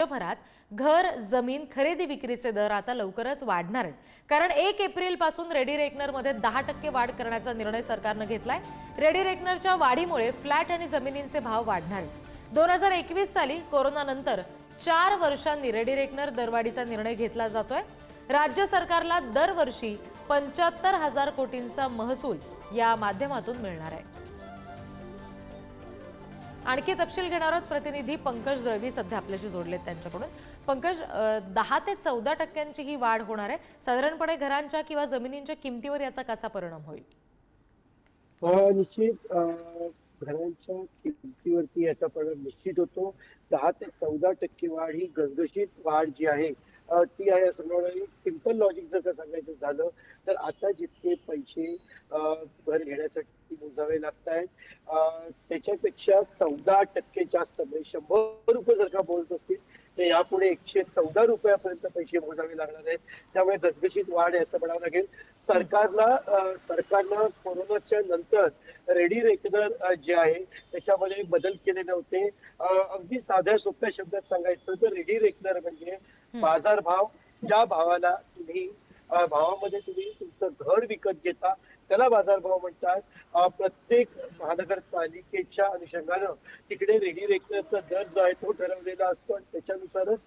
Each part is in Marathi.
राज्यभरात घर जमीन खरेदी विक्रीचे दर आता लवकरच वाढणार आहेत, कारण 1 एप्रिल पासून रेडी रेकनरमध्ये 10% वाढ करण्याचा निर्णय सरकारने घेतलाय। रेडी रेकनरच्या वाढीमुळे फ्लॅट आणि जमिनींचे भाव वाढणार आहेत। 2021 साली कोरोनानंतर 4 वर्षांनी रेडी रेकनर दरवाढीचा निर्णय घेतला जातोय। राज्य सरकारला दरवर्षी 75,000 कोटींचा महसूल या माध्यमातून मिळणार आहे। आणखी तपशील घेणार आहोत प्रतिनिधी पंकज दळवी सध्या आपल्याशी जोडलेत त्यांच्याकडून। पंकज, 10 ते 14% ही वाढ होणार आहे। साधारणपणे घरांच्या किंवा जमिनींच्या किमतीवर याचा कसा परिणाम होईल? निश्चित घरांच्या किमतीवरती याचा परिणाम निश्चित होतो। 10 ते 14% वाढ ही घसघशीत वाढ जी आहे ती आहे असं म्हणून एक सिंपल लॉजिक जर का सांगायचं झालं तर आता जितके पैसे घर घेण्यासाठी मोजावे लागत आहेत त्याच्यापेक्षा 14% जास्त, म्हणजे 100 रुपये जर का बोलत असतील तर यापुढे 114 रुपयापर्यंत पैसे मोजावे लागणार आहेत। त्यामुळे घसघशीत वाढ आहे असं म्हणावं लागेल। सरकारनं कोरोनाच्या नंतर रेडी रेकनर जे आहे त्याच्यामध्ये बदल केले नव्हते। अगदी साध्या सोप्या शब्दात सांगायचं तर रेडी रेकनर म्हणजे बाजारभाव, ज्या भावाला भावामध्ये तुम्ही तुमचं घर विकत घेता त्याला बाजारभाव म्हणतात। प्रत्येक महानगरपालिकेच्या अनुषंगानं तिकडे रेडी रेकनरचा दर जो आहे तो ठरवलेला असतो आणि त्याच्यानुसारच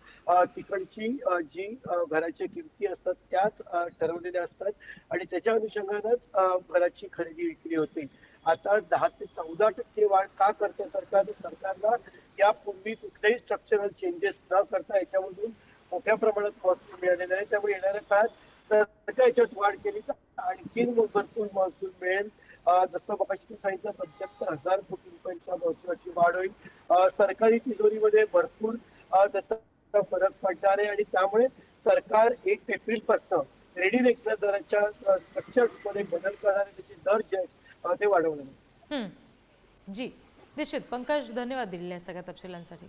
तिकडची जी घराच्या किमती असतात त्याच ठरवलेल्या असतात आणि त्याच्या अनुषंगानंच घराची खरेदी विक्री होते। आता 10 ते 14% वाढ का करते सरकार? सरकारला यापूर्वी कुठलेही स्ट्रक्चरल चेंजेस न करता याच्यामधून मोठ्या प्रमाणात महसूल मिळालेला आहे। त्यामुळे येणाऱ्या काळात जर याच्यात वाढ केली तर आणखी भरपूर महसूल मिळेल। जसं मगाशी सांगितलं 75,000 कोटी रुपयांच्या महसुलाची वाढ होईल। सरकारी तिजोरीमध्ये भरपूर त्याचा फरक पडणार आहे आणि त्यामुळे सरकार 1 एप्रिल पासून रेडी रेकनर दराच्या स्ट्रक्चर्समध्ये बदल करणार आहे, त्याचे दर जे आहेत ते वाढवणार आहे। जी निश्चित पंकज, धन्यवाद दिलेल्या सगळ्या तपशिलांसाठी।